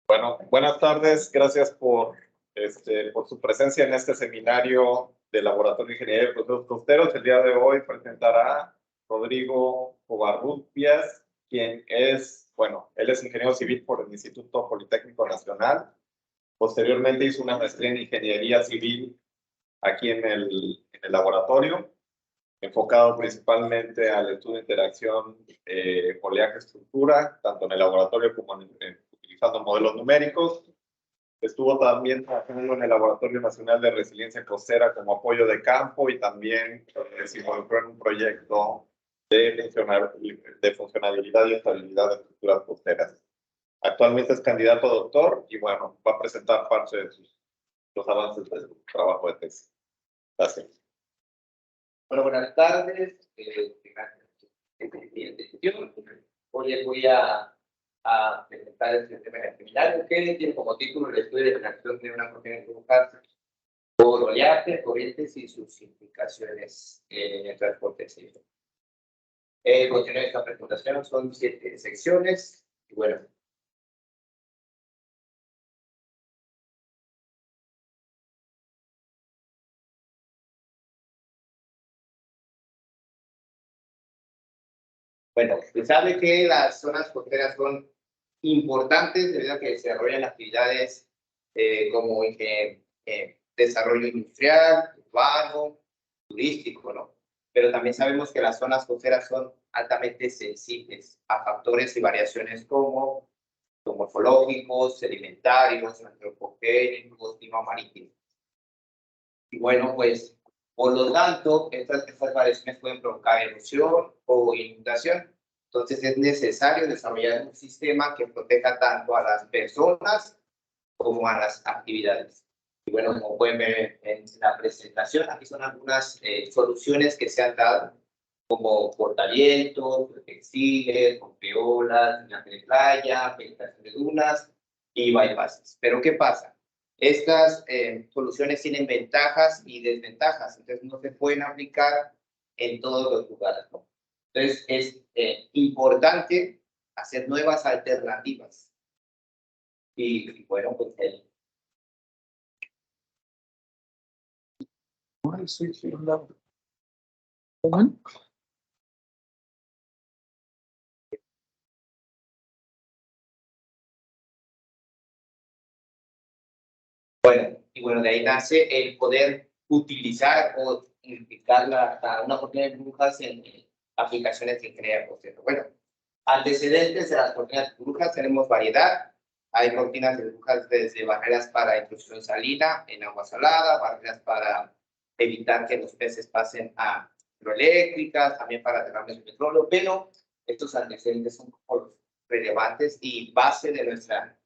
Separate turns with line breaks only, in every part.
Bueno, buenas tardes. Gracias por su presencia en este seminario de Laboratorio de Ingeniería de Procesos Costeros. El día de hoy presentará Rodrigo Covarrubias, quien es, él es ingeniero civil por el Instituto Politécnico Nacional. Posteriormente hizo una maestría en Ingeniería Civil aquí en el laboratorio, enfocado principalmente al estudio de interacción oleaje-estructura, tanto en el laboratorio como utilizando modelos numéricos. Estuvo también trabajando en el Laboratorio Nacional de Resiliencia Costera como apoyo de campo y también se involucró en un proyecto de funcionalidad y estabilidad de estructuras costeras. Actualmente es candidato a doctor y va a presentar parte de los avances de su trabajo de tesis. Gracias.
Bueno, buenas tardes. Hoy les voy a presentar este tema del seminario que tiene como título el estudio de la reacción de una proteína burbujar por oleaje, corrientes y sus implicaciones en el transporte civil. El contenido de esta presentación son 7 secciones y bueno. Bueno, se sabe que las zonas costeras son importantes debido a que desarrollan actividades como desarrollo industrial, urbano, turístico, ¿no? Pero también sabemos que las zonas costeras son altamente sensibles a factores y variaciones como morfológicos, sedimentarios, antropogénicos, clima marítimo. Y bueno, pues, por lo tanto, estas variaciones pueden provocar erosión o inundación. Entonces, es necesario desarrollar un sistema que proteja tanto a las personas como a las actividades. Y bueno, como pueden ver en la presentación, aquí son algunas soluciones que se han dado, como portavientos, textiles, rompeolas, drenaje de playa, penetración de dunas y bypasses. Pero ¿qué pasa? Estas soluciones tienen ventajas y desventajas, entonces no se pueden aplicar en todos los lugares, ¿no? Entonces es importante hacer nuevas alternativas. Y bueno, pues de ahí nace el poder utilizar o implicar una cortina de burbujas en aplicaciones de ingeniería costera. Bueno, antecedentes de las cortinas de burbujas tenemos variedad. Hay cortinas de burbujas desde barreras para intrusión salina en agua salada, barreras para evitar que los peces pasen a hidroeléctricas, también para derrames de petróleo, pero estos antecedentes son relevantes y base de nuestra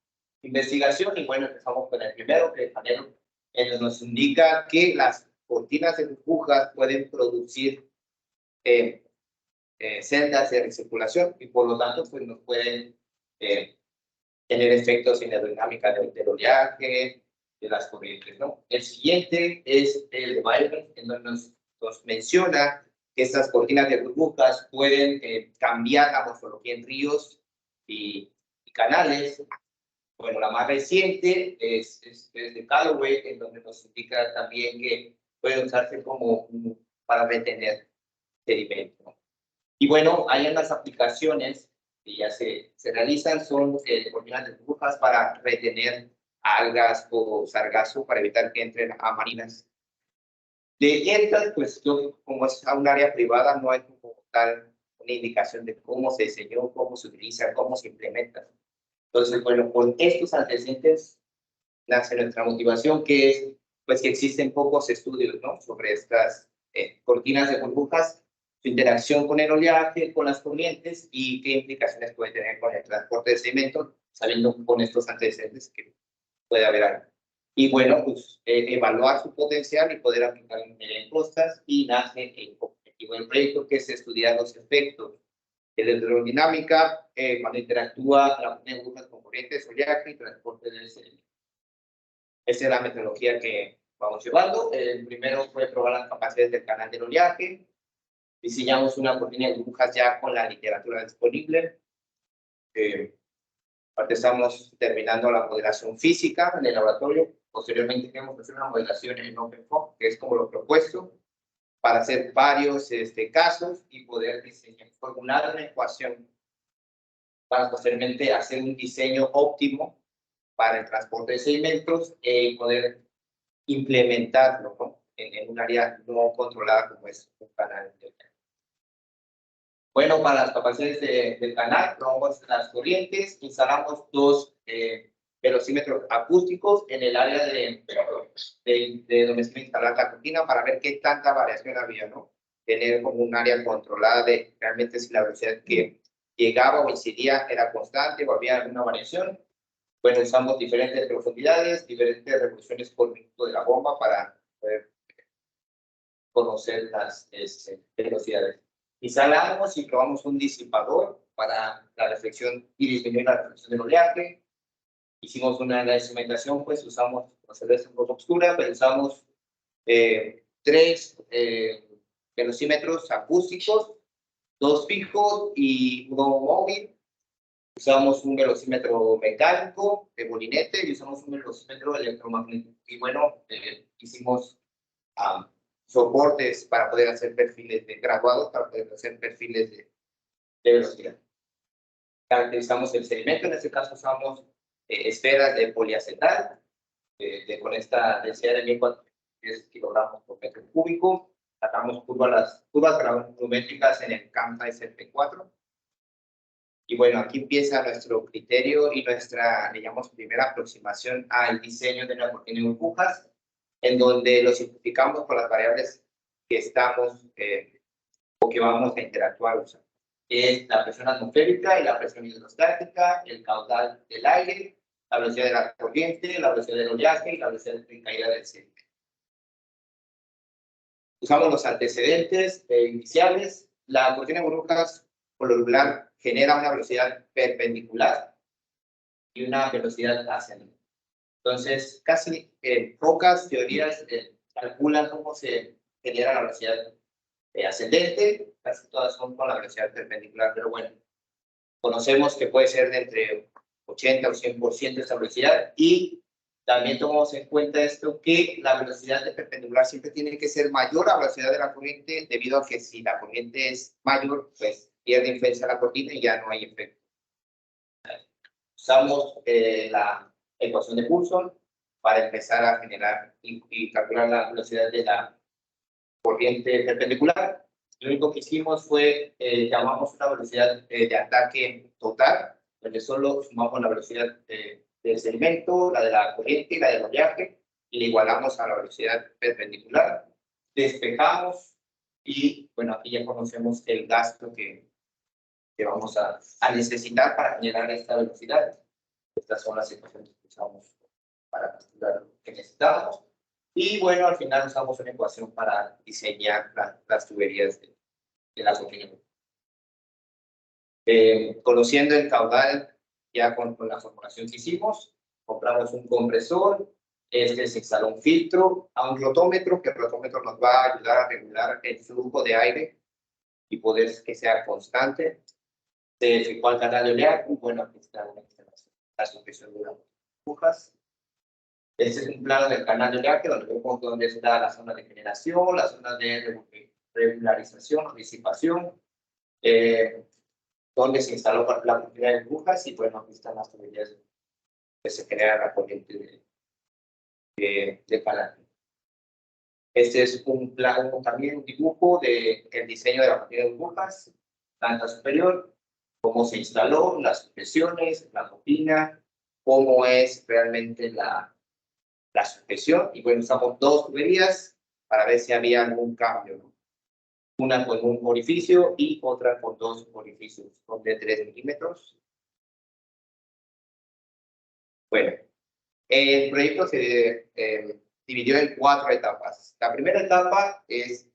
investigación. Y bueno, empezamos con el primero, que el panel nos indica que las cortinas de burbujas pueden producir celdas de recirculación y por lo tanto pues nos pueden tener efectos en la dinámica del oleaje, de las corrientes, ¿no? El siguiente es el de Byron, en donde nos menciona que estas cortinas de burbujas pueden cambiar la morfología en ríos y canales. Bueno, la más reciente es de Callaway, en donde nos indica también que puede usarse para retener sedimento. Y bueno, hay unas aplicaciones que ya se realizan, son cortinas de burbujas para retener algas o sargazo para evitar que entren a marinas. De estas, pues como es un área privada, no hay como tal una indicación de cómo se diseñó, cómo se utiliza, cómo se implementa. Entonces, bueno, con estos antecedentes nace nuestra motivación, que es pues que existen pocos estudios, ¿no?, sobre estas cortinas de burbujas, su interacción con el oleaje, con las corrientes y qué implicaciones puede tener con el transporte de sedimento, sabiendo con estos antecedentes que puede haber algo. Y bueno, pues evaluar su potencial y poder aplicarlo en costas, y nace el objetivo del proyecto, que es estudiar los efectos de la hidrodinámica cuando interactúa la cortina de burbujas con corrientes, oleaje y transporte del sedimento. Esa es la metodología que vamos llevando. El primero fue probar las capacidades del canal del oleaje. Diseñamos una cortina de burbujas ya con la literatura disponible. Aparte estamos terminando la modelación física en el laboratorio. Posteriormente queremos hacer una modelación en OpenFOAM, que es como lo propuesto, para hacer varios casos y poder diseñar, formular una ecuación para posteriormente hacer un diseño óptimo para el transporte de sedimentos y poder implementarlo, ¿no?, en un área no controlada como es un canal. Bueno, para las capacidades del canal, probamos las corrientes, instalamos dos velocímetros acústicos en el área de donde se instala la cortina para ver qué tanta variación había, ¿no? Tener como un área controlada de realmente si la velocidad que llegaba o incidía era constante o había alguna variación. Bueno, usamos diferentes profundidades, diferentes revoluciones por minuto de la bomba para poder conocer las velocidades. Instalamos y probamos un disipador para la reflexión y disminuir la reflexión del oleaje. Hicimos una instrumentación, pues usamos, no se ve un poco oscura, pero usamos 3 velocímetros acústicos, 2 fijos y 1 móvil. Usamos un velocímetro mecánico de molinete y usamos un velocímetro electromagnético. Y bueno, hicimos soportes para poder hacer perfiles de graduados, para poder hacer perfiles de velocidad. Caracterizamos el sedimento, en este caso usamos esferas de poliacetal, con esta densidad de 1.410 kilogramos por metro cúbico. Sacamos curvas granulométricas en el CAMTA SP4. Y bueno, aquí empieza nuestro criterio y nuestra, digamos, primera aproximación al diseño de una cortina de burbujas, en donde lo simplificamos con las variables que estamos o que vamos a interactuar usando. Es la presión atmosférica y la presión hidrostática, el caudal del aire, la velocidad de la corriente, la velocidad del oleaje y la velocidad de caída del sedimento. Usamos los antecedentes iniciales. La cortina de burbujas, por lo regular, genera una velocidad perpendicular y una velocidad ascendente. Entonces, casi pocas teorías calculan cómo se genera la velocidad ascendente, casi todas son con la velocidad perpendicular, pero bueno, conocemos que puede ser de entre 80 o 100% esta velocidad, y también tomamos en cuenta esto, que la velocidad de perpendicular siempre tiene que ser mayor a la velocidad de la corriente, debido a que si la corriente es mayor, pues pierde influencia la cortina y ya no hay efecto. Usamos la ecuación de Coulson para empezar a generar y calcular la velocidad de la corriente perpendicular. Lo único que hicimos fue, llamamos una velocidad de ataque total, donde solo sumamos la velocidad del sedimento, la de la corriente y la del oleaje, y le igualamos a la velocidad perpendicular. Despejamos y, bueno, aquí ya conocemos el gasto que vamos a necesitar para generar esta velocidad. Estas son las ecuaciones que usamos para calcular lo que necesitamos. Y bueno, al final usamos una ecuación para diseñar las tuberías de la cortina. Conociendo el caudal, ya con la formulación que hicimos, compramos un compresor, se instaló un filtro, a un rotómetro, que el rotómetro nos va a ayudar a regular el flujo de aire y poder que sea constante. Se efectuó el canal de oleaje, bueno, aquí está la supresión de las burbujas. Este es un plano del canal de oleaje, donde vemos dónde está la zona de generación, la zona de regularización o disipación, donde se instaló la cortina de burbujas, y bueno, aquí están las tuberías que se genera la corriente de canal. Este es un plano, también un dibujo del diseño de la cortina de burbujas, planta superior, cómo se instaló, las sujeciones, la cortina, cómo es realmente la sujeción. Y bueno, usamos 2 tuberías para ver si había algún cambio, ¿no? Una con un orificio y otra con 2 orificios, con de 3 milímetros. Bueno, el proyecto se dividió en 4 etapas. La primera etapa es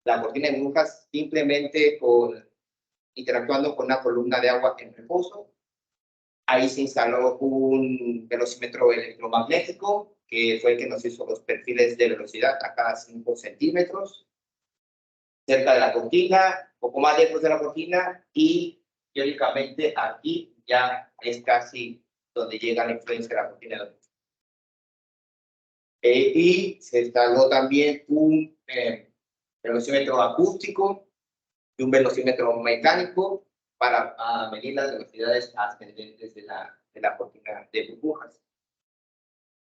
la cortina de burbujas simplemente interactuando con una columna de agua en reposo. Ahí se instaló un velocímetro electromagnético, que fue el que nos hizo los perfiles de velocidad a cada 5 centímetros. cerca de la cortina, un poco más lejos de la cortina, y teóricamente aquí ya es casi donde llega la influencia de la cortina. Y se instaló también un velocímetro acústico y un velocímetro mecánico para medir las velocidades ascendentes de la cortina de burbujas.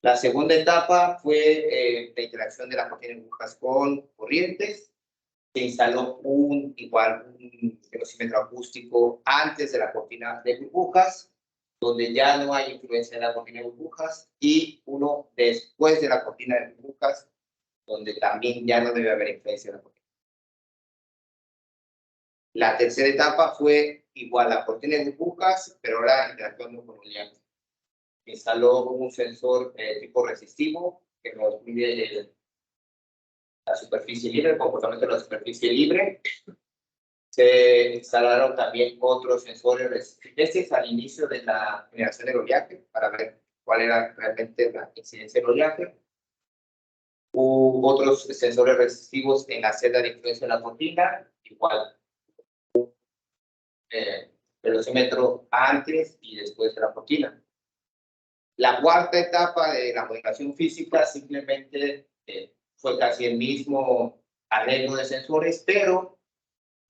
La segunda etapa fue la interacción de la cortina de burbujas con corrientes. Se instaló un velocímetro acústico antes de la cortina de burbujas, donde ya no hay influencia de la cortina de burbujas, y uno después de la cortina de burbujas, donde también ya no debe haber influencia de la cortina. La tercera etapa fue igual la cortina de burbujas, pero ahora interactuando con el oleaje. Instaló un sensor tipo resistivo que nos mide la superficie libre, el comportamiento de la superficie libre. Se instalaron también otros sensores resistentes al inicio de la generación del oleaje para ver cuál era realmente la incidencia del oleaje. Hubo otros sensores resistivos en la celda de influencia de la cortina, igual velocímetro antes y después de la cortina. La cuarta etapa de la modelación física simplemente fue casi el mismo arreglo de sensores, pero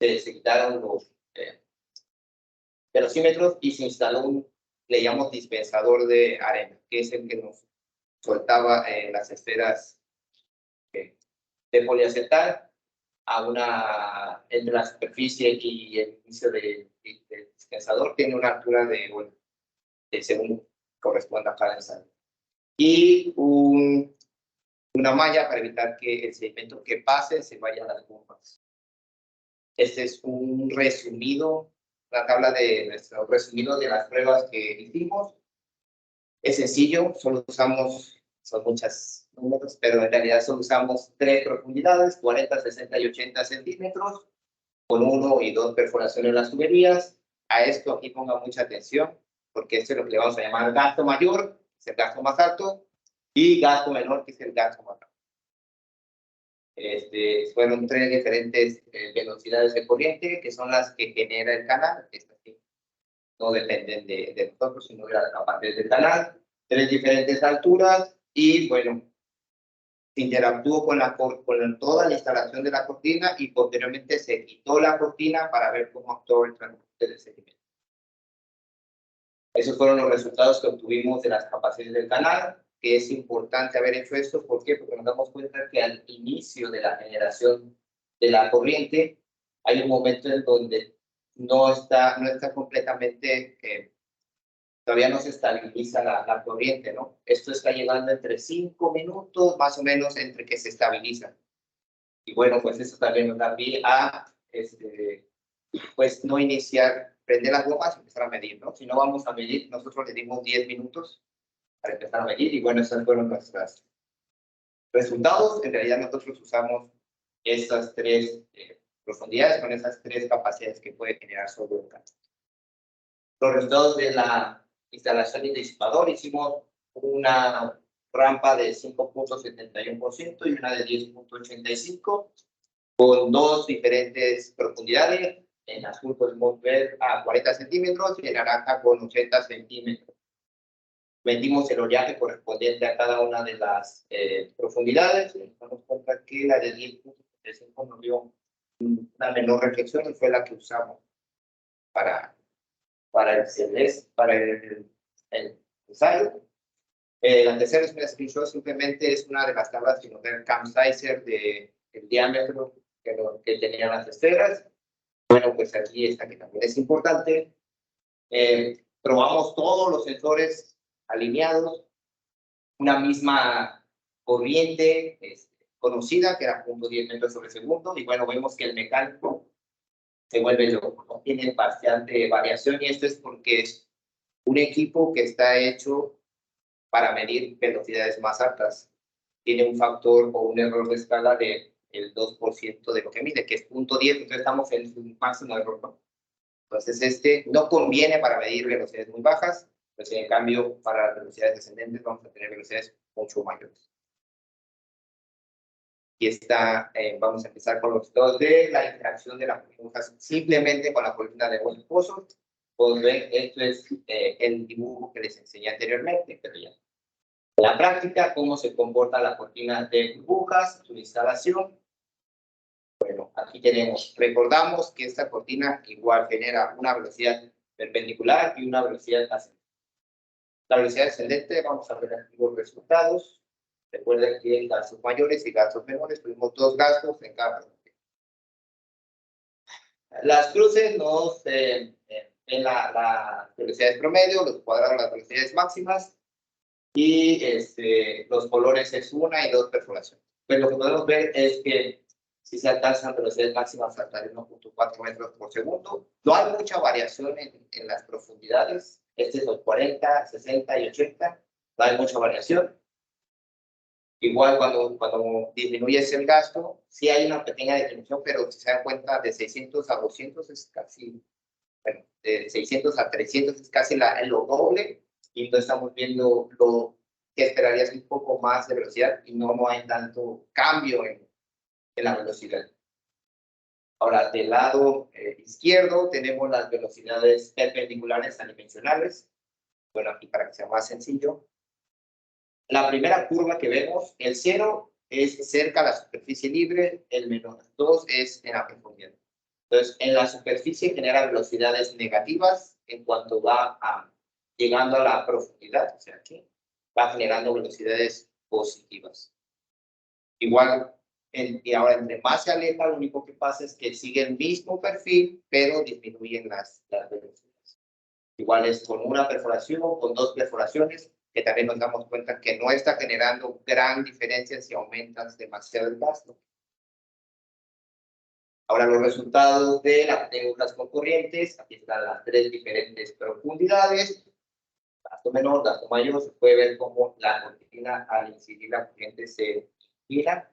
se quitaron los velocímetros y se instaló le llamamos dispensador de arena, que es el que nos soltaba las esferas de poliacetal entre la superficie y el inicio del dispensador. Tiene una altura de según corresponda a cada ensayo. Y una malla para evitar que el sedimento que pase se vaya a las bombas. Este es un resumido, la tabla de nuestro resumido de las pruebas que hicimos. Es sencillo, solo usamos, son muchas números, pero en realidad solo usamos 3 profundidades, 40, 60 y 80 centímetros, con 1 y 2 perforaciones en las tuberías. A esto aquí ponga mucha atención, porque esto es lo que le vamos a llamar gasto mayor, que es el gasto más alto, y gasto menor, que es el gasto más alto. Fueron 3 diferentes velocidades de corriente, que son las que genera el canal. No dependen de nosotros, sino de las capacidades del canal. 3 diferentes alturas, y bueno, se interactuó con toda la instalación de la cortina, y posteriormente se quitó la cortina para ver cómo actuó el transporte del sedimento. Esos fueron los resultados que obtuvimos de las capacidades del canal, que es importante haber hecho esto. ¿Por qué? Porque nos damos cuenta que al inicio de la generación de la corriente hay un momento en donde no está completamente, todavía no se estabiliza la corriente, ¿no? Esto está llegando entre 5 minutos, más o menos, entre que se estabiliza. Y bueno, pues eso también nos da pie a, pues no prender las bombas y empezar a medir, ¿no? Si no vamos a medir, nosotros le dimos 10 minutos para empezar a medir, y bueno, esos fueron nuestros resultados. En realidad nosotros usamos estas 3 profundidades con esas 3 capacidades que puede generar sobre el canal. Los resultados de la instalación y disipador: hicimos una rampa de 5.71% y una de 10.85%, con 2 diferentes profundidades. En azul podemos ver a 40 centímetros y en naranja con 80 centímetros. Medimos el oleaje correspondiente a cada una de las profundidades. Nos damos cuenta que la de 10.75 nos dio una menor reflexión, y fue la que usamos para el ensayo. La tercera es una screenshot, simplemente es una de las tablas que nos da el Cam Sizer del diámetro que tenían las esferas. Bueno, pues aquí está, que también es importante. Probamos todos los sensores alineados, una misma corriente conocida, que era 0.10 metros sobre segundo, y bueno, vemos que el mecánico se vuelve loco, no tiene bastante variación, y esto es porque es un equipo que está hecho para medir velocidades más altas. Tiene un factor o un error de escala del 2% de lo que mide, que es 0.10, entonces estamos en su máximo error, ¿no? Entonces, no conviene para medir velocidades muy bajas, pues en cambio, para las velocidades descendentes vamos a tener velocidades mucho mayores. y está, vamos a empezar con los dos de la interacción de la cortina simplemente con la cortina de Wolff Pozo. Pues ven, esto es el dibujo que les enseñé anteriormente, pero ya. En la práctica, cómo se comporta la cortina de burbujas, su instalación. Bueno, aquí tenemos, recordamos que esta cortina igual genera una velocidad perpendicular y una velocidad ascendente. La velocidad ascendente, vamos a ver aquí los resultados. Recuerden que en gastos mayores y gastos menores tuvimos dos gastos en cada cortina. Las cruces nos ven la velocidades promedio, los cuadrados las velocidades máximas, y los colores es una y dos perforaciones. Pues lo que podemos ver es que si se alcanzan velocidades máximas hasta 1.4 metros por segundo, no hay mucha variación en las profundidades. Este es los 40, 60 y 80, no hay mucha variación. Igual cuando disminuyes el gasto, sí hay una pequeña disminución, pero si se dan cuenta, de 600 a 200 es casi, bueno, de 600 a 300 es casi lo doble, y entonces estamos viendo lo que esperarías un poco más de velocidad y no hay tanto cambio en la velocidad. Ahora, del lado izquierdo tenemos las velocidades perpendiculares adimensionales. Bueno, aquí para que sea más sencillo. La primera curva que vemos, el 0 es cerca a la superficie libre, el -2 es en la profundidad. Entonces, en la superficie genera velocidades negativas en cuanto va llegando a la profundidad, o sea, aquí va generando velocidades positivas. Igual, y ahora entre más se aleja, lo único que pasa es que sigue el mismo perfil, pero disminuyen las velocidades. Igual es con una perforación, con dos perforaciones, que también nos damos cuenta que no está generando gran diferencia si aumentas demasiado el gasto. Ahora los resultados de las técnicas concurrentes, aquí están las tres diferentes profundidades, gasto menor, gasto mayor, se puede ver cómo la cortina al incidir la corriente se gira.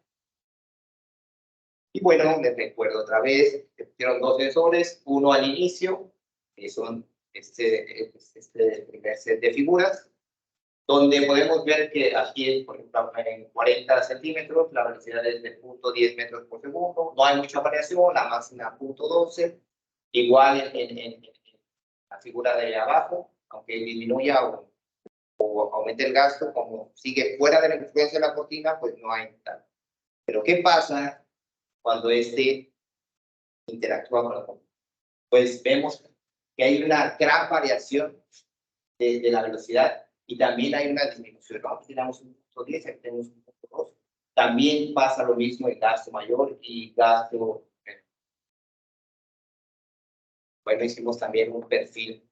Y bueno, les recuerdo otra vez, se pusieron dos sensores, uno al inicio, que son este primer set de figuras, donde podemos ver que aquí, por ejemplo, en 40 centímetros, la velocidad es de 0.10 metros por segundo, no hay mucha variación, la máxima 0.12, igual en la figura de abajo, aunque disminuya o aumente el gasto, como sigue fuera de la influencia de la cortina, pues no hay tal. Pero ¿qué pasa cuando interactúa con la cortina? Pues vemos que hay una gran variación de la velocidad y también hay una disminución. ¿No? Aquí tenemos 1.10, aquí tenemos 1.2. También pasa lo mismo en gasto mayor y gasto menor. Bueno, hicimos también un perfil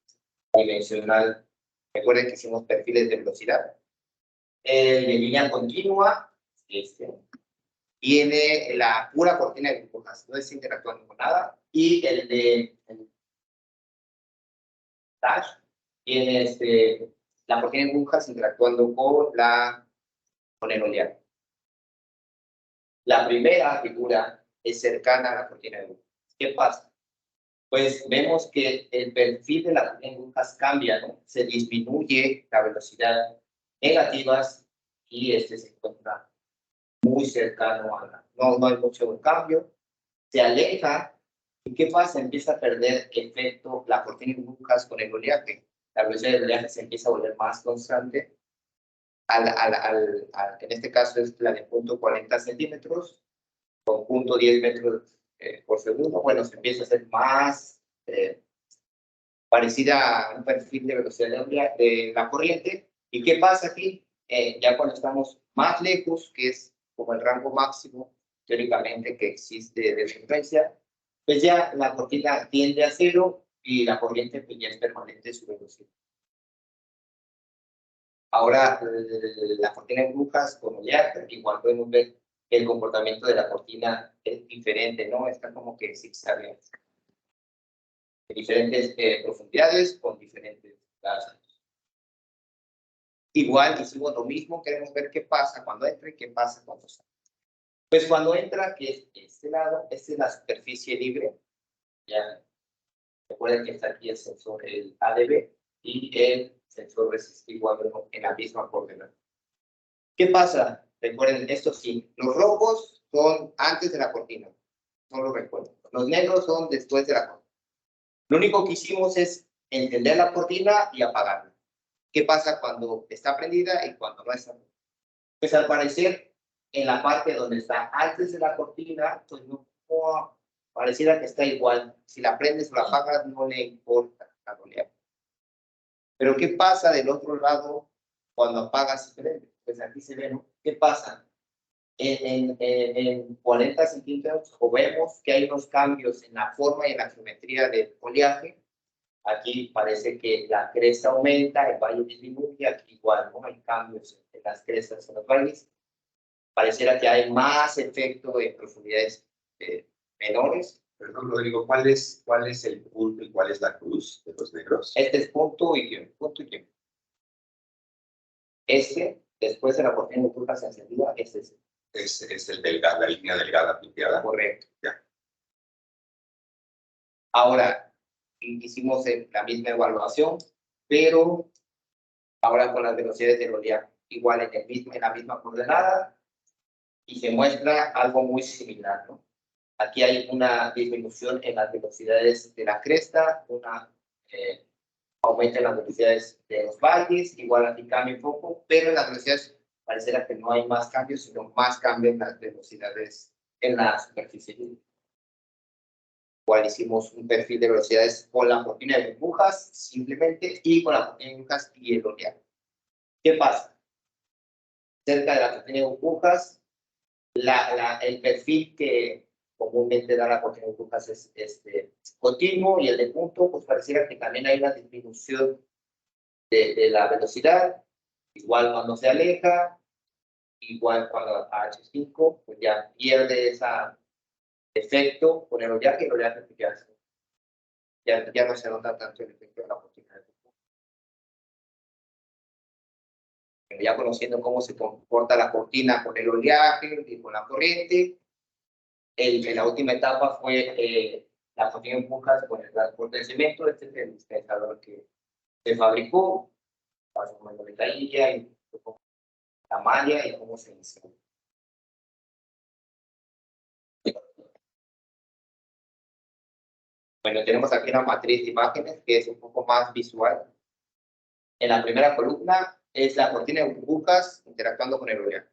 dimensional. Recuerden que hicimos perfiles de velocidad. De línea continua, tiene la pura cortina de burbujas, no está interactuando con nada. Y el de dash tiene la cortina de burbujas interactuando con el oleaje. La primera figura es cercana a la cortina de burbujas. ¿Qué pasa? Pues vemos que el perfil de la cortina de burbujas cambia, ¿no? Se disminuye la velocidad negativas y se encuentra muy cercano a no hay mucho cambio, se aleja, ¿y qué pasa? Empieza a perder efecto la cortina de burbujas con el oleaje. La velocidad del oleaje se empieza a volver más constante. En este caso es la de 0.40 centímetros con 0.10 metros por segundo. Bueno, se empieza a hacer más parecida a un perfil de velocidad de la corriente. ¿Y qué pasa aquí? Ya cuando estamos más lejos, que es como el rango máximo teóricamente que existe de frecuencia, pues ya la cortina tiende a cero y la corriente pues ya es permanente en su velocidad. Ahora, la cortina de burbujas con oleaje, igual podemos ver que el comportamiento de la cortina es diferente, ¿no? Está como que zigzaguea. Diferentes profundidades con diferentes gastos. Igual hicimos lo mismo, queremos ver qué pasa cuando entra y qué pasa cuando sale. Pues cuando entra, que es este lado, esta es la superficie libre. Ya recuerden que está aquí el sensor, el ADB, y el sensor resistivo en la misma coordenada. ¿Qué pasa? Recuerden, esto sí, los rojos son antes de la cortina, no lo recuerdo. Los negros son después de la cortina. Lo único que hicimos es encender la cortina y apagarla. ¿Qué pasa cuando está prendida y cuando no está prendida? Pues al parecer, en la parte donde está antes de la cortina, pues no, pareciera que está igual. Si la prendes o la apagas, no le importa la oleaje. Pero ¿qué pasa del otro lado cuando apagas y prendes? Pues aquí se ve, ¿no? ¿Qué pasa? En 40 centímetros vemos que hay unos cambios en la forma y en la geometría del oleaje. Aquí parece que la cresta aumenta, el valle disminuye, aquí igual, ¿no? Hay cambios en las crestas en los valles. Pareciera que hay más efecto en profundidades menores.
Perdón, Rodrigo, ¿cuál es el punto y cuál es la cruz de los negros?
Este es punto y tiempo, punto y tiempo. Este, después de la cortina de burbujas encendida, este
Es el delgado, la línea delgada punteada.
correcto.
Ya.
Ahora, hicimos la misma evaluación, pero ahora con las velocidades del oleaje igual en la misma coordenada, y se muestra algo muy similar, ¿no? Aquí hay una disminución en las velocidades de la cresta, aumento en las velocidades de los valles, igual aquí cambia un poco, pero en las velocidades pareciera que no hay más cambios, sino más cambios en las velocidades en la superficie. Igual hicimos un perfil de velocidades con la cortina de burbujas, simplemente, y con la cortina de burbujas y el oleaje. ¿Qué pasa? Cerca de la cortina de burbujas, el perfil que comúnmente da la cortina de burbujas es continuo, y el de punto, pues pareciera que también hay una disminución de la velocidad, igual cuando se aleja, igual cuando a H5, pues ya pierde ese efecto con el oleaje pues ya no se nota tanto el efecto de la cortina de burbujas. Pero ya conociendo cómo se comporta la cortina con el oleaje y con la corriente, en la última etapa fue la cortina de burbujas con el transporte de cemento. Este es el dispensador que se fabricó, pasó con la metallilla y la malla y cómo se inició. Bueno, tenemos aquí una matriz de imágenes que es un poco más visual. En la primera columna es la cortina de burbujas interactuando con el oleaje.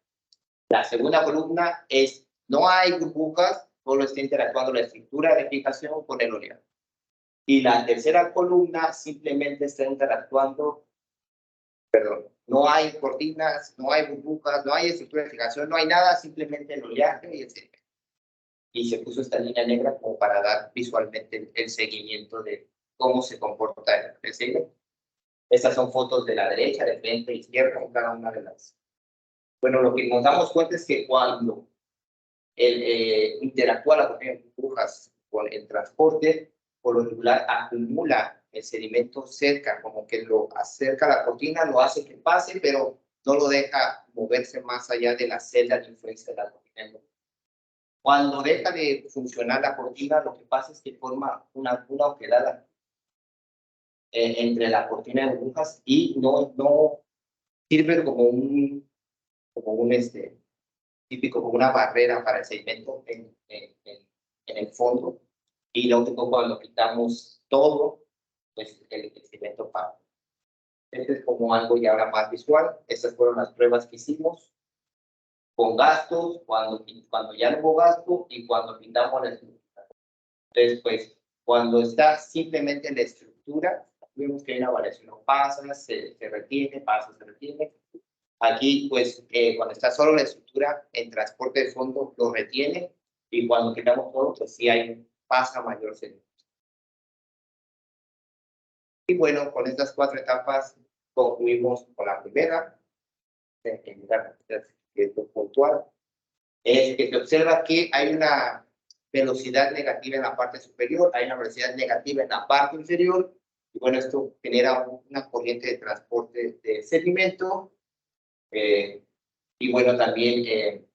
La segunda columna es no hay burbujas, solo está interactuando la estructura de fijación con el oleaje. Y la tercera columna simplemente está interactuando, no hay cortinas, no hay burbujas, no hay estructura de fijación, no hay nada, simplemente el oleaje y el sedimento. Y se puso esta línea negra como para dar visualmente el seguimiento de cómo se comporta el sedimento. Estas son fotos de la derecha, de frente, izquierda, en cada una de las. Bueno, lo que nos damos cuenta es que cuando interactúa la cortina de burbujas con el transporte, por lo regular acumula el sedimento cerca, como que lo acerca a la cortina, lo hace que pase, pero no lo deja moverse más allá de la celda de influencia de la cortina. Cuando deja de funcionar la cortina, lo que pasa es que forma una oquedad entre la cortina de burbujas y no sirve como un típico, como una barrera para el sedimento en el fondo. Y lo único, cuando quitamos todo, pues el sedimento para. Este es como algo ya ahora más visual. Estas fueron las pruebas que hicimos con gastos, cuando ya no hubo gasto y cuando pintamos la estructura. Entonces, pues, cuando está simplemente en la estructura, vemos que hay una variación, pasa, se retiene, pasa, se retiene. Aquí, pues, cuando está solo la estructura, en transporte de fondo lo retiene, y cuando quitamos todo, pues sí hay pasa mayor sedimento. Y bueno, con estas 4 etapas concluimos con la primera, que es puntual, es que se observa que hay una velocidad negativa en la parte superior, hay una velocidad negativa en la parte inferior, y bueno, esto genera una corriente de transporte de sedimento. Y bueno, también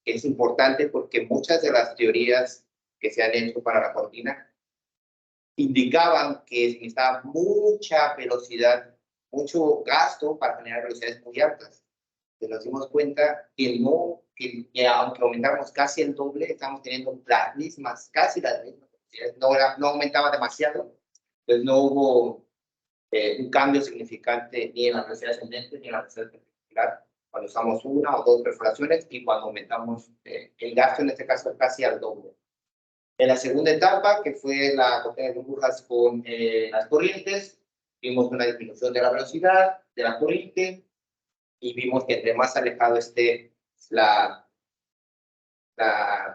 es importante porque muchas de las teorías que se han hecho para la cortina indicaban que se necesitaba mucha velocidad, mucho gasto para generar velocidades muy altas. Nos dimos cuenta que no que aunque aumentáramos casi el doble, estamos teniendo las mismas, casi las mismas velocidades. No aumentaba demasiado, pues no hubo un cambio significante ni en la velocidad ascendente ni en la velocidad perpendicular cuando usamos una o dos perforaciones y cuando aumentamos el gasto, en este caso, casi al doble. En la segunda etapa, que fue la cortina de burbujas con las corrientes, vimos una disminución de la velocidad de la corriente y vimos que entre más alejado esté la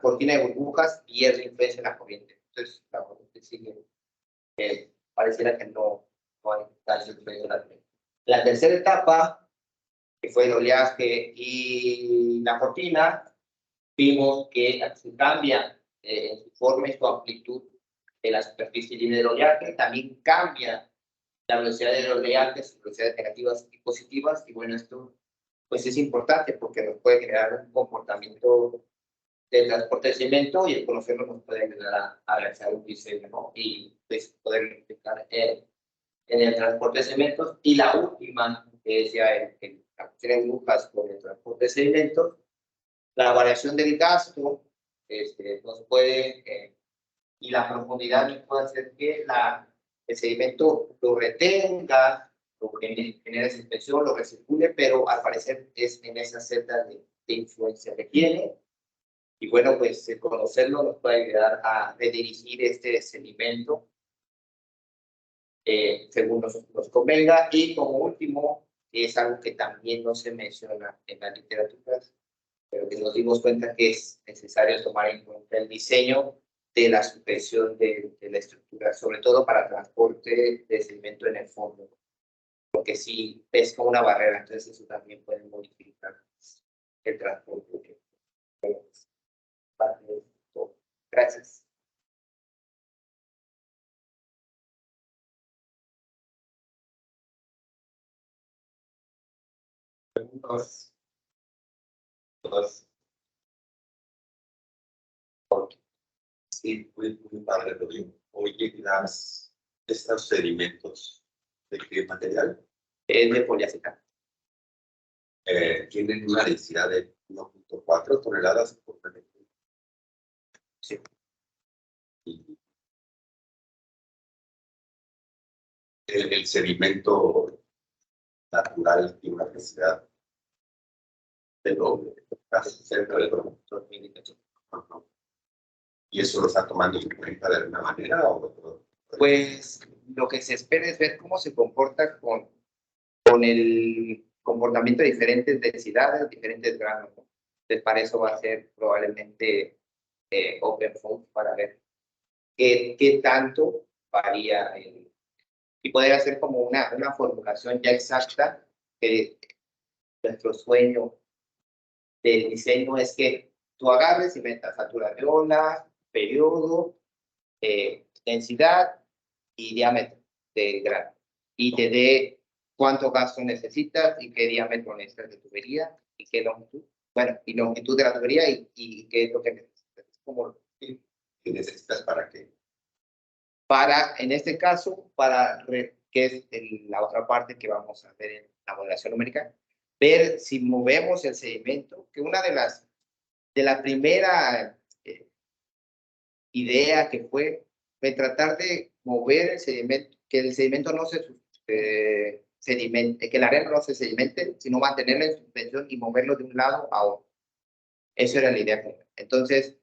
cortina de burbujas, pierde influencia en la corriente. Entonces, la corriente sigue, pareciera que no hay tal influencia en la corriente. La tercera etapa, que fue el oleaje y la cortina, vimos que se cambia en su forma y su amplitud de la superficie libre del oleaje, también cambia la velocidad del oleaje, sus velocidades negativas y positivas, y bueno, esto pues es importante porque nos puede generar un comportamiento de transporte de cemento y el conocerlo nos puede ayudar a realizar un diseño, ¿no? Y pues poder implicar en el transporte de cementos. Y la última, que decía la cuestión de burbujas con el transporte de sedimentos, la variación del gasto nos puede, y la profundidad nos puede hacer que el sedimento lo retenga, lo genere esa inspección, lo recircule, pero al parecer es en esa celda de influencia que tiene. Y bueno, pues conocerlo nos puede ayudar a redirigir este sedimento según nos convenga. Y como último, es algo que también no se menciona en la literatura, pero que nos dimos cuenta que es necesario tomar en cuenta el diseño de la suspensión de la estructura, sobre todo para transporte de sedimento en el fondo, porque si pesca una barrera, entonces eso también puede modificar el transporte. Gracias.
Preguntas.
Sí, muy padre, Rodrigo. Oye, estos sedimentos, ¿de qué material?
Es de poliacetato.
Tienen una densidad de 1.4 toneladas por metro.
Sí.
Y el sedimento natural tiene una densidad de doble, casi cerca del doble. Ajá. ¿Y eso lo está tomando en cuenta de alguna manera?
Pues lo que se espera es ver cómo se comporta con el comportamiento de diferentes densidades, diferentes granos. Entonces, para eso va a ser probablemente Open Food para ver qué tanto varía y poder hacer como una formulación ya exacta. Nuestro sueño del diseño es que tú agarres y metas altura de ola, periodo, densidad y diámetro del grano, y te dé cuánto gasto necesitas y qué diámetro necesitas de tubería y qué longitud, bueno, y longitud de la tubería y qué es lo que necesitas. Como,
¿Qué necesitas para qué?
para, en este caso, que es la otra parte que vamos a ver en la modelación numérica, ver si movemos el sedimento, que una de la primera idea que fue tratar de mover el sedimento, que el sedimento no se sedimente, que la arena no se sedimente, sino mantenerla en suspensión y moverlo de un lado a otro. Eso era la idea. Entonces,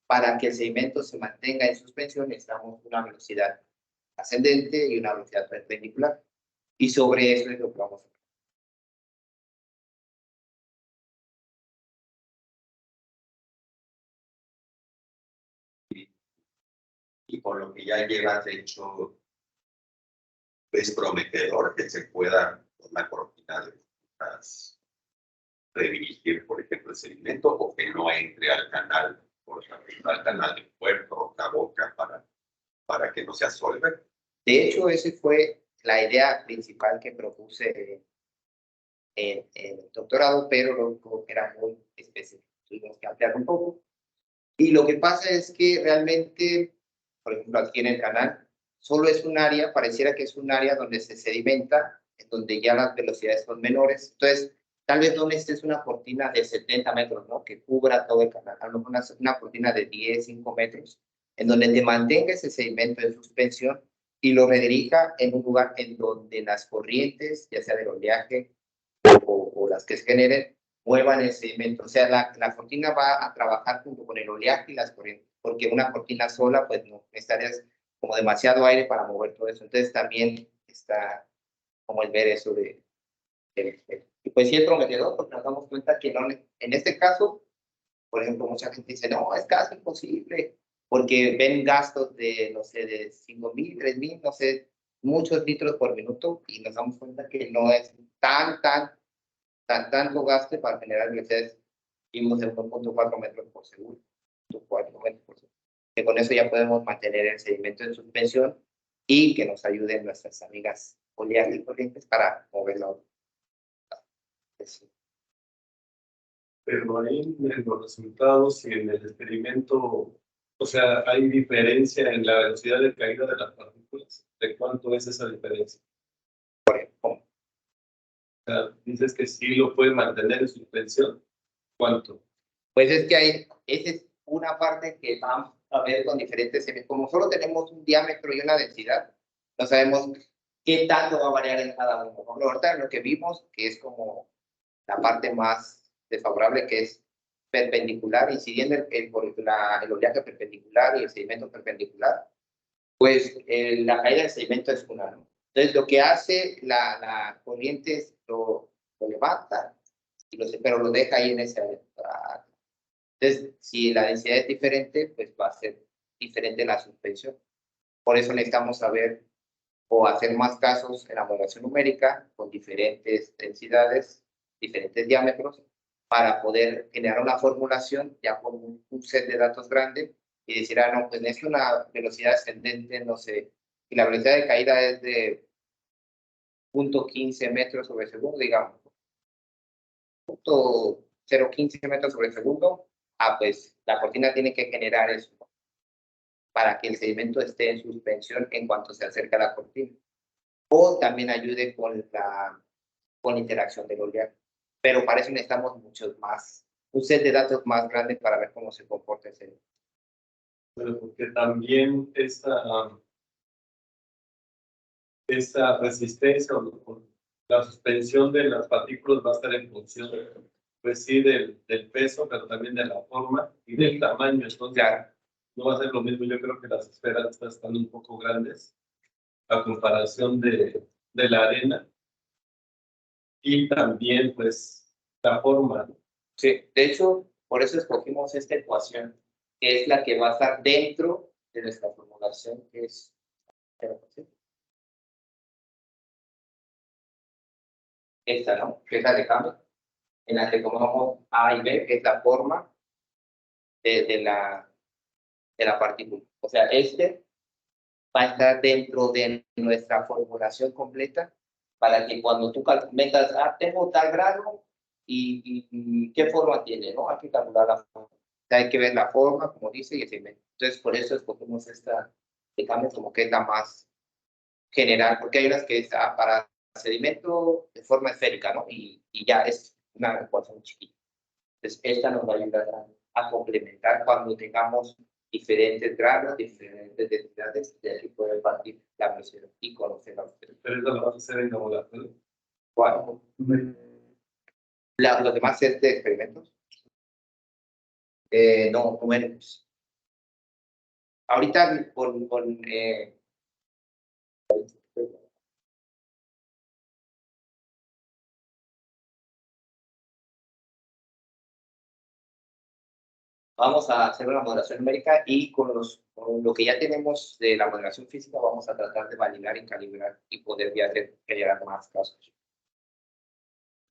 para que el sedimento se mantenga en suspensión, necesitamos una velocidad ascendente y una velocidad perpendicular. Y sobre eso es lo que vamos a hacer.
Y con lo que ya llevas hecho, ¿es prometedor que se pueda con la cortina de redirigir, por ejemplo, el sedimento o que no entre al canal, por ejemplo, al canal del puerto o la boca para que no se asolve?
De hecho, esa fue la idea principal que propuse en el doctorado, pero luego era muy específico. Tuvimos que ampliar un poco. Y lo que pasa es que realmente, por ejemplo, aquí en el canal, solo es un área, pareciera que es un área donde se sedimenta, en donde ya las velocidades son menores. Entonces, tal vez no necesites una cortina de 70 metros, ¿no? Que cubra todo el canal. A lo mejor una cortina de 10, 5 metros, en donde te mantenga ese sedimento en suspensión y lo redirija en un lugar en donde las corrientes, ya sea del oleaje o las que se generen, muevan el sedimento. O sea, la cortina va a trabajar junto con el oleaje y las corrientes, porque una cortina sola, pues no, necesitarías como demasiado aire para mover todo eso. Entonces también está como el ver eso y pues sí es prometedor, porque nos damos cuenta que no, en este caso, por ejemplo, mucha gente dice, no, es casi imposible, porque ven gastos de, no sé, de 5,000, 3,000, no sé, muchos litros por minuto, y nos damos cuenta que no es tanto gasto para generar velocidades, vimos de 1.4 metros por segundo, 1.4 metros por segundo, que con eso ya podemos mantener el sedimento en suspensión y que nos ayuden nuestras amigas oleajes y corrientes para moverlo.
Pero ahí en los resultados y en el experimento, o sea, ¿hay diferencia en la velocidad de caída de las partículas? ¿De cuánto es esa diferencia?
¿Cómo?
O sea, dices que sí lo puede mantener en suspensión. ¿Cuánto?
Pues es que esa es una parte que vamos a ver con diferentes, como solo tenemos un diámetro y una densidad, no sabemos qué tanto va a variar en cada uno. Por ahorita lo que vimos, que es como la parte más desfavorable, que es perpendicular, incidiendo el oleaje perpendicular y el sedimento perpendicular, pues la caída del sedimento es una, ¿no? Entonces, lo que hace la corriente es lo levanta, pero lo deja ahí en ese área. Entonces, si la densidad es diferente, pues va a ser diferente la suspensión. Por eso necesitamos saber o hacer más casos en la modelación numérica con diferentes densidades, diferentes diámetros, para poder generar una formulación ya con un set de datos grande y decir, ah, no, pues necesito una velocidad ascendente, no sé, y la velocidad de caída es de 0.15 metros sobre segundo, digamos, 0.015 metros sobre segundo, pues la cortina tiene que generar eso para que el sedimento esté en suspensión en cuanto se acerca a la cortina. O también ayude con la interacción del oleaje. Pero para eso necesitamos muchos más, un set de datos más grande para ver cómo se comporta el sedimento.
Pero porque también esta resistencia o la suspensión de las partículas va a estar en función, pues sí, del peso, pero también de la forma y del tamaño. Entonces,
Claro.
no va a ser lo mismo. Yo creo que las esferas están un poco grandes a comparación de la arena. Y también, pues, la forma, ¿no?
Sí, de hecho, por eso escogimos esta ecuación, que es la que va a estar dentro de nuestra formulación, que es esta, ¿no? Que es la de cambio, en la que tomamos A y B, que es la forma de la partícula. O sea, este va a estar dentro de nuestra formulación completa para que cuando tú metas, tengo tal grado y qué forma tiene, ¿no? Hay que calcular la forma. Hay que ver la forma, como dice, y el segmento. Entonces, por eso escogimos esta de cambio como que es la más general, porque hay unas que está para sedimento de forma esférica, ¿no? Y ya es una ecuación chiquita. Entonces, esta nos va a ayudar a complementar cuando tengamos diferentes grados, diferentes densidades, de ahí poder partir la velocidad y conocer la velocidad.
Pero eso lo vas a hacer en laboratorio.
Bueno, los demás set de experimentos, no, numéricos. Ahorita vamos a hacer una modelación numérica y con lo que ya tenemos de la modelación física vamos a tratar de validar y calibrar y poder ya generar más casos.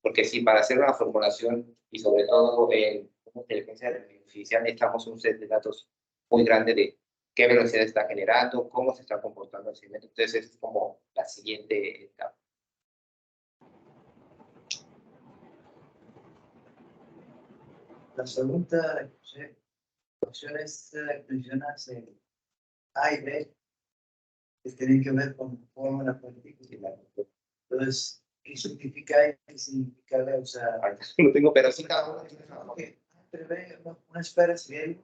Porque sí, para hacer una formulación y sobre todo en inteligencia artificial necesitamos un set de datos muy grande de qué velocidad está generando, cómo se está comportando el segmento. Entonces, es como la siguiente etapa.
La segunda opciones mencionadas en A y B que tienen que ver con forma de la partícula. Entonces, ¿Qué significa? ¿Qué significa? O sea,
Ahorita no tengo, pero sí cada uno tiene una forma.
que prevé una esfera sería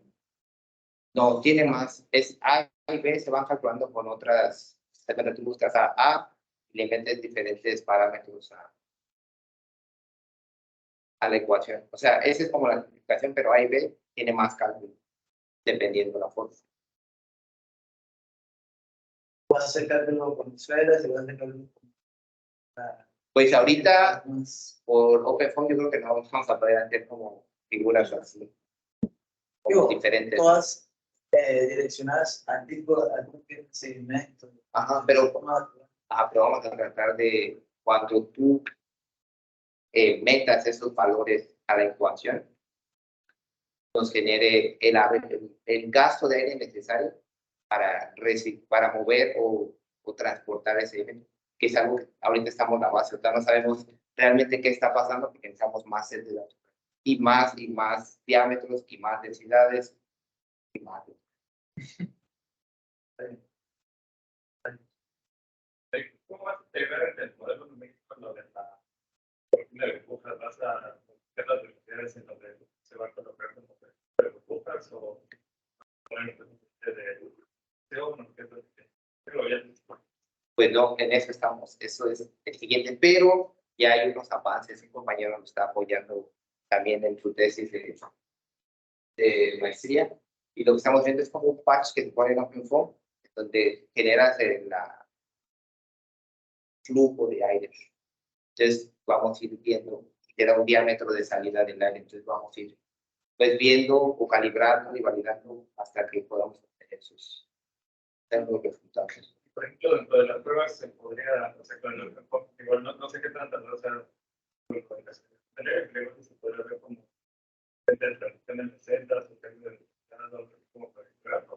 No, tiene más. Es A y B se van calculando con otras. Cuando tú buscas A, le metes diferentes parámetros a la ecuación. O sea, esa es como la simplificación, pero A y B tiene más cálculo, dependiendo de la forma.
vas a hacer cálculo con esferas y vas a hacer cálculo con
Pues ahorita,
más.
por OpenFOAM, yo creo que no vamos a poder hacer como figuras así, como
Digo,
diferentes.
todas direccionadas al tipo de segmento.
Ajá, pero vamos a tratar de, cuando tú metas esos valores a la ecuación, nos genere el gasto de aire necesario para mover o transportar ese evento, que es algo que ahorita estamos en la base, ahorita no sabemos realmente qué está pasando porque necesitamos más set de datos y más diámetros y más densidades y más.
¿Cómo vas a integrar el modelo de México en lo de la cortina de burbujas? ¿Vas a buscar las velocidades en donde se va a colocar como de burbujas o poner de
Pues no, en eso estamos, eso es el siguiente, pero ya hay unos avances, un compañero nos está apoyando también en su tesis de maestría, y lo que estamos viendo es como un patch que se pone en OpenFOAM, donde generas el flujo de aire. Entonces vamos a ir viendo, te da un diámetro de salida del aire, entonces vamos a ir pues viendo o calibrando y validando hasta que podamos obtener sus resultados.
Por ejemplo, dentro de las pruebas se podría, o sea, con el igual no sé qué tantas, o sea, con las se podría ver como en el centro, como para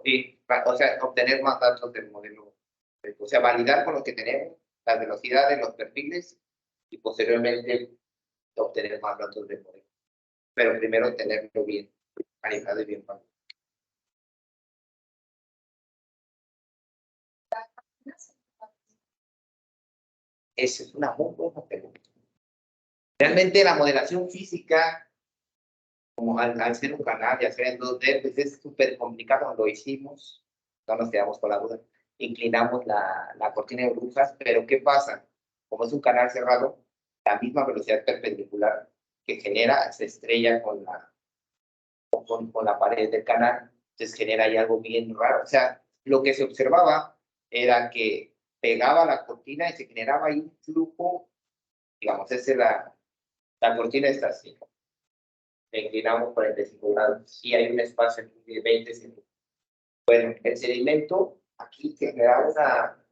sí, o sea, obtener más datos del modelo, o sea, validar con lo que tenemos, las velocidades, los perfiles, y posteriormente obtener más datos del modelo. Pero primero tenerlo bien calibrado y bien validado. Esa es una muy buena pregunta. Realmente la modelación física, como al ser un canal y hacer en 2D, pues es súper complicado. Lo hicimos, no nos quedamos con la duda. Inclinamos la cortina de burbujas, pero ¿qué pasa? Como es un canal cerrado, la misma velocidad perpendicular que genera se estrella con la pared del canal, entonces genera ahí algo bien raro. O sea, lo que se observaba era que pegaba la cortina y se generaba ahí un flujo, digamos, esa es la cortina está así. Le inclinamos 45 grados y hay un espacio de 20 centímetros. Bueno, el sedimento aquí generaba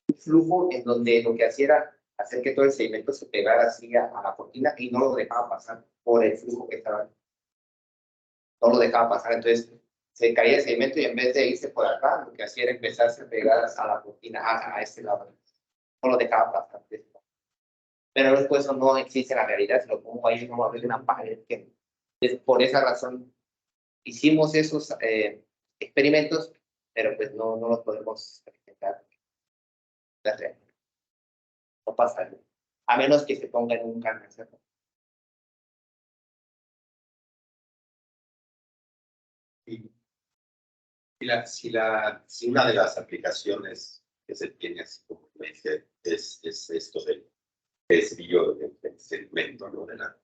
un flujo en donde lo que hacía era hacer que todo el sedimento se pegara así a la cortina y no lo dejaba pasar por el flujo que estaba. No lo dejaba pasar, entonces se caía el sedimento y en vez de irse por acá, lo que hacía era empezarse a pegar a la cortina, a este lado. No lo dejaba pasar. Pero después eso no existe en la realidad, se lo pongo ahí como abrir una pared. Por esa razón hicimos esos experimentos, pero pues no los podemos experimentar. No pasa, a menos que se ponga en un canal cerrado.
Si una de las aplicaciones que se tiene, así como me dice, es esto del desvío del segmento, ¿no? De la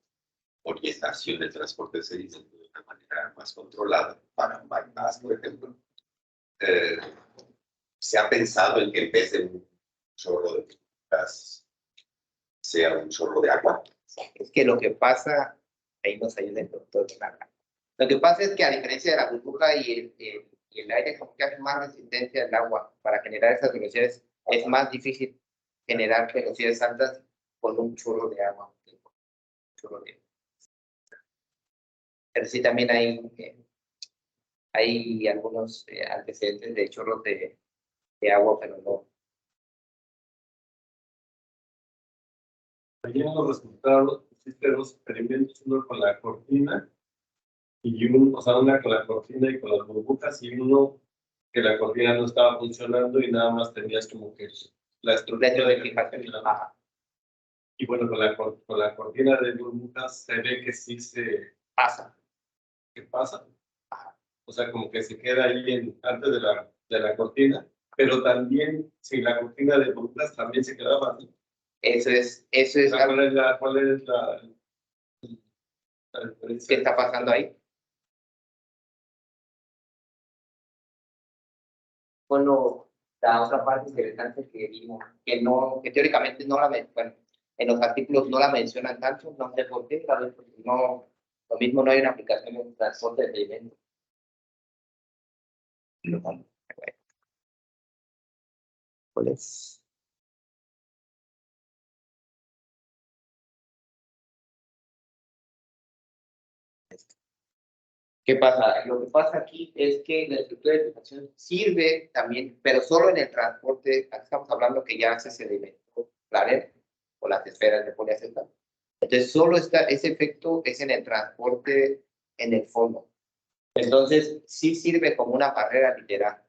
orientación del transporte de sedimento de una manera más controlada para un bypass, por ejemplo, se ha pensado en que en vez de un chorro de gas sea un chorro de agua.
Es que lo que pasa, ahí nos ayuda el doctor. Lo que pasa es que a diferencia de la burbuja y el aire, como que hace más resistencia al agua para generar esas velocidades, es más difícil generar velocidades altas con un chorro de agua. Pero sí también hay algunos antecedentes de chorros de agua, pero no.
Allí en los resultados hiciste dos experimentos, uno con la cortina y una con la cortina y con las burbujas, y uno que la cortina no estaba funcionando y nada más tenías como que la estructura
de fijación.
Y bueno, con la cortina de burbujas se ve que sí se
Pasa.
que pasa. O sea, como que se queda ahí antes de la cortina, pero también sin la cortina de burbujas también se quedaba así.
Eso es
¿Cuál es la
¿qué
diferencia?
está pasando ahí? Bueno, la otra parte interesante que vimos, que teóricamente no la bueno, en los artículos no la mencionan tanto, no sé por qué, tal vez porque no, lo mismo no hay una aplicación en transporte de alimentos. ¿Cuál es? ¿Qué pasa? Lo que pasa aquí es que la estructura de fijación sirve también, pero solo en el transporte. Aquí estamos hablando que ya hace sedimento, claro, o las esferas de poliacetato. Entonces, solo ese efecto es en el transporte en el fondo. Entonces, sí sirve como una barrera literal,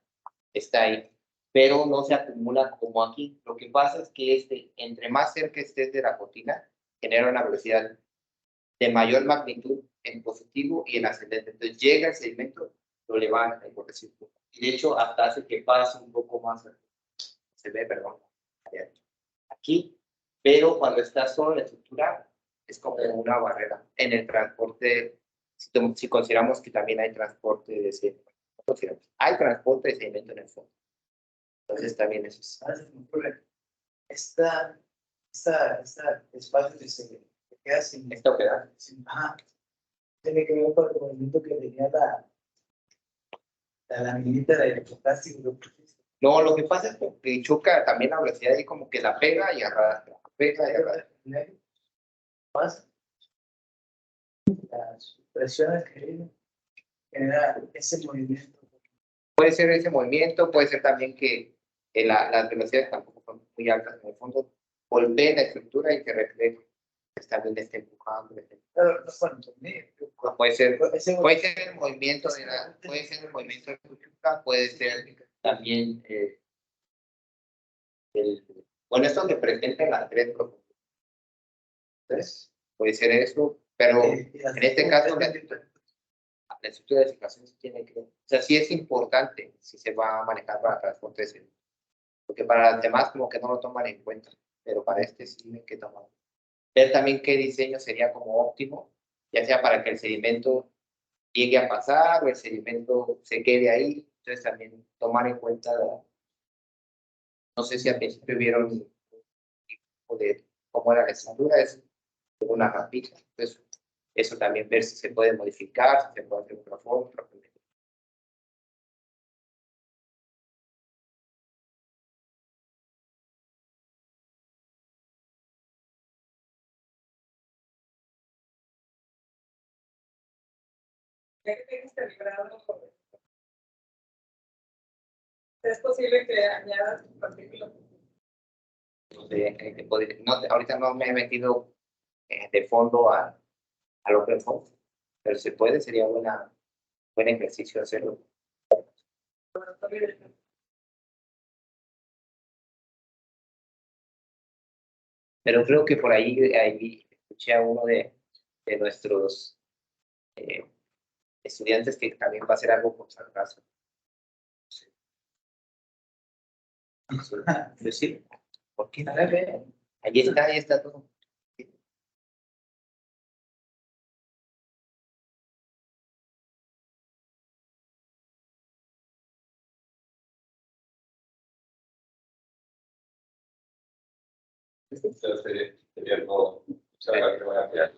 está ahí, pero no se acumula como aquí. Lo que pasa es que entre más cerca estés de la cortina, genera una velocidad de mayor magnitud en positivo y en ascendente. Entonces llega el sedimento, lo levanta y por decir, y de hecho hasta hace que pase un poco más, se ve, perdón, aquí, pero cuando está solo la estructura es como una barrera. En el transporte, si consideramos que también hay transporte de sedimento, hay transporte de sedimento en el fondo. Entonces también eso es.
Esta espacio de se queda sin.
Esto queda.
Ajá. Tiene que ver con el movimiento que tenía la laminita de plástico.
No, lo que pasa es que choca también la velocidad y como que la pega y arrastra, pega y arrastra.
Más las presiones que genera ese movimiento.
Puede ser ese movimiento, puede ser también que las velocidades tampoco son muy altas en el fondo, golpeen la estructura y que refleje que también le esté empujando.
Claro, no cuánto.
Puede ser el movimiento de puede ser el movimiento de la estructura, puede ser también bueno, esto que presenta las tres propuestas. Entonces, puede ser eso, pero en este caso la estructura de fijación se tiene que, o sea, sí es importante si se va a manejar para transporte de sedimento, porque para los demás como que no lo toman en cuenta, pero para este sí hay que tomar. Ver también qué diseño sería como óptimo, ya sea para que el sedimento llegue a pasar o el sedimento se quede ahí, entonces también tomar en cuenta, no sé si al principio vieron de cómo era la estructura, es una rampita, entonces eso también ver si se puede modificar, si se puede hacer otra forma,
es posible que añadas partículas.
no, ahorita no me he metido de fondo al Open Source, pero se puede, sería buen ejercicio hacerlo. Pero creo que por ahí escuché a uno de nuestros estudiantes que también va a hacer algo con sargazo. Sí, ¿por qué no? Ahí está todo.
Sería algo, o sea, que voy a crear.